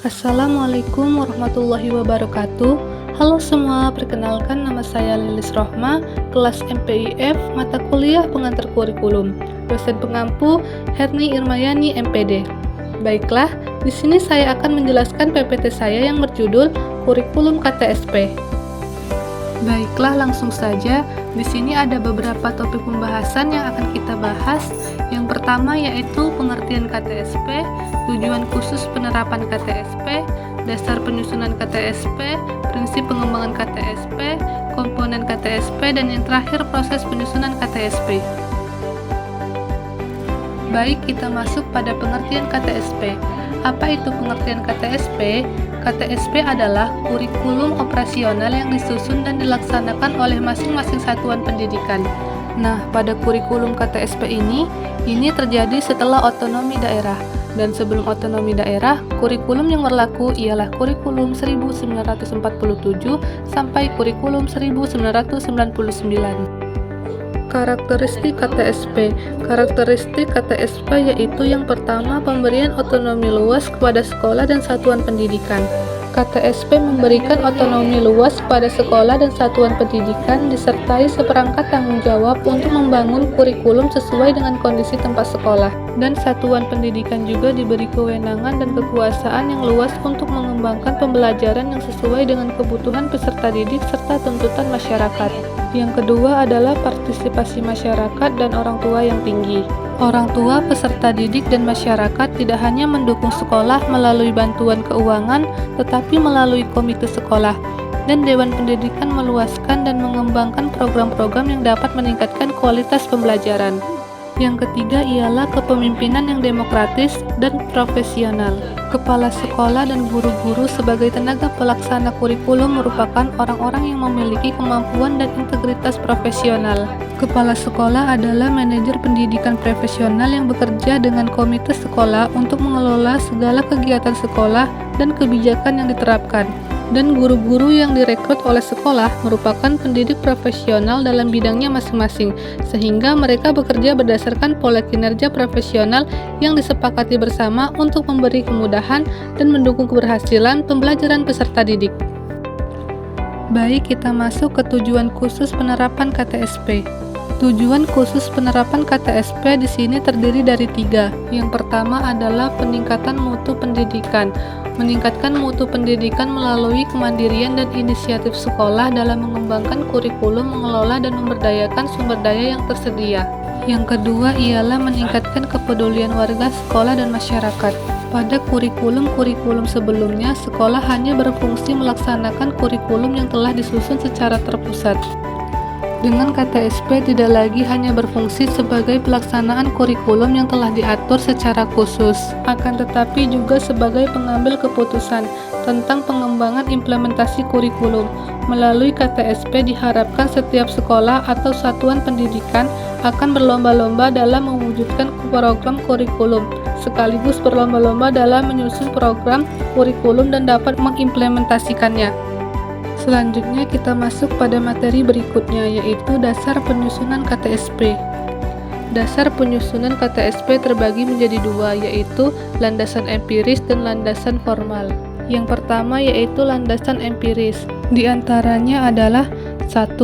Assalamualaikum warahmatullahi wabarakatuh. Halo semua, perkenalkan nama saya Lilis Rohma, kelas MPIF, mata kuliah pengantar kurikulum. Dosen pengampu Herni Irmayani MPD. Baiklah, di sini saya akan menjelaskan PPT saya yang berjudul Kurikulum KTSP. Baiklah, langsung saja. Di sini ada beberapa topik pembahasan yang akan kita bahas. Yang pertama yaitu pengertian KTSP, tujuan khusus penerapan KTSP, dasar penyusunan KTSP, prinsip pengembangan KTSP, komponen KTSP, dan yang terakhir proses penyusunan KTSP. Baik, kita masuk pada pengertian KTSP. Apa itu pengertian KTSP? KTSP adalah kurikulum operasional yang disusun dan dilaksanakan oleh masing-masing satuan pendidikan. Nah, pada kurikulum KTSP ini terjadi setelah otonomi daerah. Dan sebelum otonomi daerah, kurikulum yang berlaku ialah kurikulum 1947 sampai kurikulum 1999. Karakteristik KTSP. Karakteristik KTSP yaitu yang pertama, pemberian otonomi luas kepada sekolah dan satuan pendidikan. KTSP memberikan otonomi luas kepada sekolah dan satuan pendidikan disertai seperangkat tanggung jawab untuk membangun kurikulum sesuai dengan kondisi tempat sekolah. Dan satuan pendidikan juga diberi kewenangan dan kekuasaan yang luas untuk mengembangkan pembelajaran yang sesuai dengan kebutuhan peserta didik serta tuntutan masyarakat. Yang kedua adalah partisipasi masyarakat dan orang tua yang tinggi. Orang tua, peserta didik, dan masyarakat tidak hanya mendukung sekolah melalui bantuan keuangan, tetapi melalui komite sekolah. Dan Dewan Pendidikan meluaskan dan mengembangkan program-program yang dapat meningkatkan kualitas pembelajaran. Yang ketiga ialah kepemimpinan yang demokratis dan profesional. Kepala sekolah dan guru-guru sebagai tenaga pelaksana kurikulum merupakan orang-orang yang memiliki kemampuan dan integritas profesional. Kepala sekolah adalah manajer pendidikan profesional yang bekerja dengan komite sekolah untuk mengelola segala kegiatan sekolah dan kebijakan yang diterapkan. Dan guru-guru yang direkrut oleh sekolah merupakan pendidik profesional dalam bidangnya masing-masing, sehingga mereka bekerja berdasarkan pola kinerja profesional yang disepakati bersama untuk memberi kemudahan dan mendukung keberhasilan pembelajaran peserta didik. Baik, kita masuk ke tujuan khusus penerapan KTSP. Tujuan khusus penerapan KTSP di sini terdiri dari 3. Yang pertama adalah peningkatan mutu pendidikan. Meningkatkan mutu pendidikan melalui kemandirian dan inisiatif sekolah dalam mengembangkan kurikulum, mengelola dan memberdayakan sumber daya yang tersedia. Yang kedua ialah meningkatkan kepedulian warga, sekolah, dan masyarakat. Pada kurikulum-kurikulum sebelumnya, sekolah hanya berfungsi melaksanakan kurikulum yang telah disusun secara terpusat. Dengan KTSP tidak lagi hanya berfungsi sebagai pelaksanaan kurikulum yang telah diatur secara khusus, akan tetapi juga sebagai pengambil keputusan tentang pengembangan implementasi kurikulum. Melalui KTSP diharapkan setiap sekolah atau satuan pendidikan akan berlomba-lomba dalam mewujudkan program kurikulum, sekaligus berlomba-lomba dalam menyusun program kurikulum dan dapat mengimplementasikannya. Selanjutnya kita masuk pada materi berikutnya, yaitu dasar penyusunan KTSP. Dasar penyusunan KTSP terbagi menjadi 2, yaitu landasan empiris dan landasan formal. Yang pertama yaitu landasan empiris. Di antaranya adalah 1.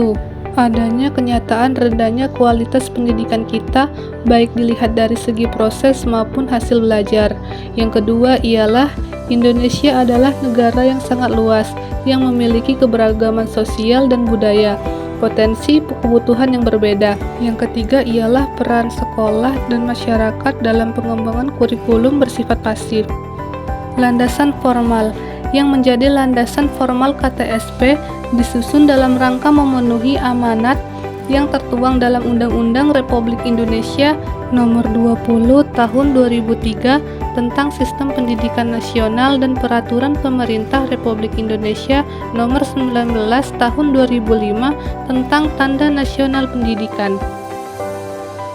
Adanya kenyataan rendahnya kualitas pendidikan kita, baik dilihat dari segi proses maupun hasil belajar. Yang kedua ialah Indonesia adalah negara yang sangat luas, yang memiliki keberagaman sosial dan budaya, potensi kebutuhan yang berbeda. Yang ketiga ialah peran sekolah dan masyarakat dalam pengembangan kurikulum bersifat pasif. Landasan formal. Yang menjadi landasan formal KTSP disusun dalam rangka memenuhi amanat yang tertuang dalam Undang-Undang Republik Indonesia Nomor 20 Tahun 2003 tentang Sistem Pendidikan Nasional dan Peraturan Pemerintah Republik Indonesia Nomor 19 Tahun 2005 tentang Tanda Nasional Pendidikan.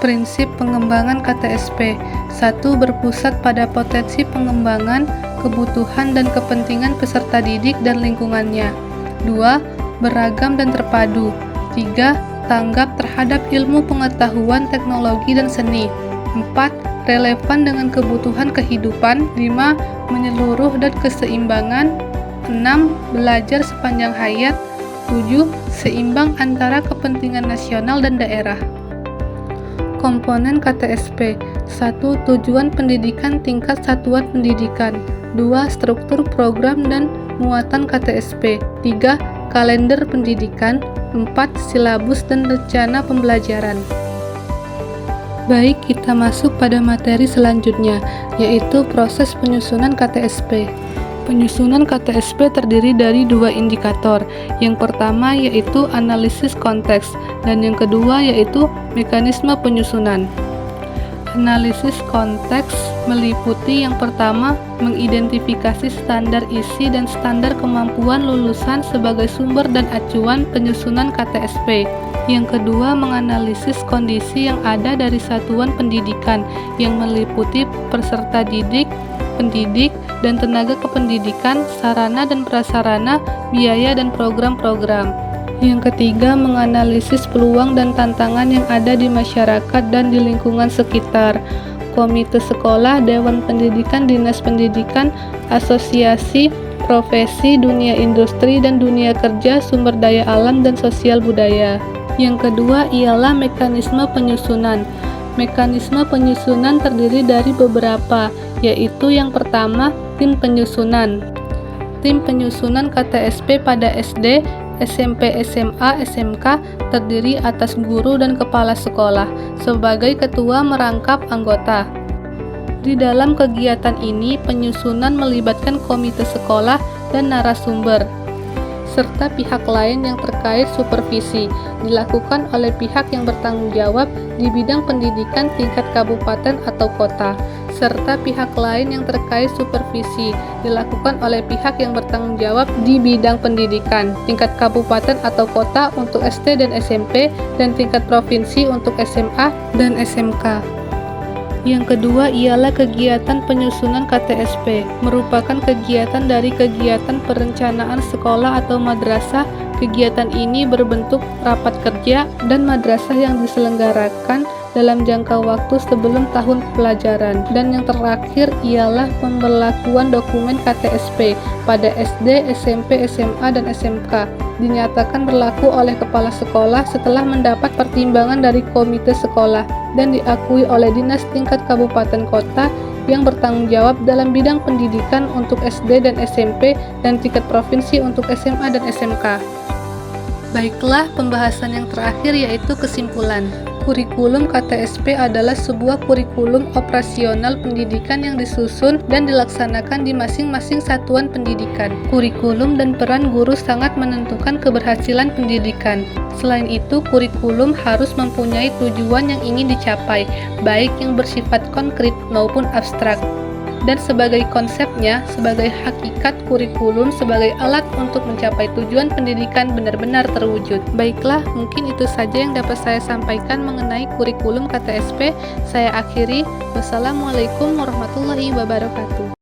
Prinsip pengembangan KTSP. 1. Berpusat pada potensi pengembangan, kebutuhan dan kepentingan peserta didik dan lingkungannya. 2. Beragam dan terpadu. 3. Tanggap terhadap ilmu pengetahuan, teknologi, dan seni. 4. relevan dengan kebutuhan kehidupan. 5. Menyeluruh dan keseimbangan. 6. Belajar sepanjang hayat. 7. Seimbang antara kepentingan nasional dan daerah. Komponen KTSP. 1. Tujuan pendidikan tingkat satuan pendidikan. 2. Struktur program dan muatan KTSP. 3. Kalender pendidikan. 4. Silabus dan rencana pembelajaran. Baik, kita masuk pada materi selanjutnya, yaitu proses penyusunan KTSP. Penyusunan KTSP terdiri dari 2 indikator. Yang pertama yaitu analisis konteks, dan yang kedua yaitu mekanisme penyusunan. Analisis konteks meliputi yang pertama, mengidentifikasi standar isi dan standar kemampuan lulusan sebagai sumber dan acuan penyusunan KTSP. Yang kedua, menganalisis kondisi yang ada dari satuan pendidikan yang meliputi peserta didik, pendidik, dan tenaga kependidikan, sarana dan prasarana, biaya dan program-program. Yang ketiga, menganalisis peluang dan tantangan yang ada di masyarakat dan di lingkungan sekitar. Komite sekolah, dewan pendidikan, dinas pendidikan, asosiasi, profesi, dunia industri dan dunia kerja, sumber daya alam dan sosial budaya. Yang kedua ialah mekanisme penyusunan. Mekanisme penyusunan terdiri dari beberapa, yaitu yang pertama, tim penyusunan. Tim penyusunan KTSP pada SD, SMP, SMA, SMK terdiri atas guru dan kepala sekolah sebagai ketua merangkap anggota. Di dalam kegiatan ini, penyusunan melibatkan komite sekolah dan narasumber, serta pihak lain yang terkait supervisi, dilakukan oleh pihak yang bertanggung jawab di bidang pendidikan tingkat kabupaten atau kota, serta pihak lain yang terkait supervisi, dilakukan oleh pihak yang bertanggung jawab di bidang pendidikan tingkat kabupaten atau kota untuk SD dan SMP, dan tingkat provinsi untuk SMA dan SMK. Yang kedua ialah kegiatan penyusunan KTSP, merupakan kegiatan dari kegiatan perencanaan sekolah atau madrasah. Kegiatan ini berbentuk rapat kerja dan madrasah yang diselenggarakan dalam jangka waktu sebelum tahun pelajaran. Dan yang terakhir ialah pemberlakuan dokumen KTSP pada SD, SMP, SMA, dan SMK. Dinyatakan berlaku oleh kepala sekolah setelah mendapat pertimbangan dari komite sekolah dan diakui oleh dinas tingkat kabupaten kota yang bertanggung jawab dalam bidang pendidikan untuk SD dan SMP dan tingkat provinsi untuk SMA dan SMK. Baiklah, pembahasan yang terakhir yaitu kesimpulan. Kurikulum KTSP adalah sebuah kurikulum operasional pendidikan yang disusun dan dilaksanakan di masing-masing satuan pendidikan. Kurikulum dan peran guru sangat menentukan keberhasilan pendidikan. Selain itu, kurikulum harus mempunyai tujuan yang ingin dicapai, baik yang bersifat konkret maupun abstrak. Dan sebagai konsepnya, sebagai hakikat kurikulum sebagai alat untuk mencapai tujuan pendidikan benar-benar terwujud. Baiklah, mungkin itu saja yang dapat saya sampaikan mengenai kurikulum KTSP. Saya akhiri. Wassalamualaikum warahmatullahi wabarakatuh.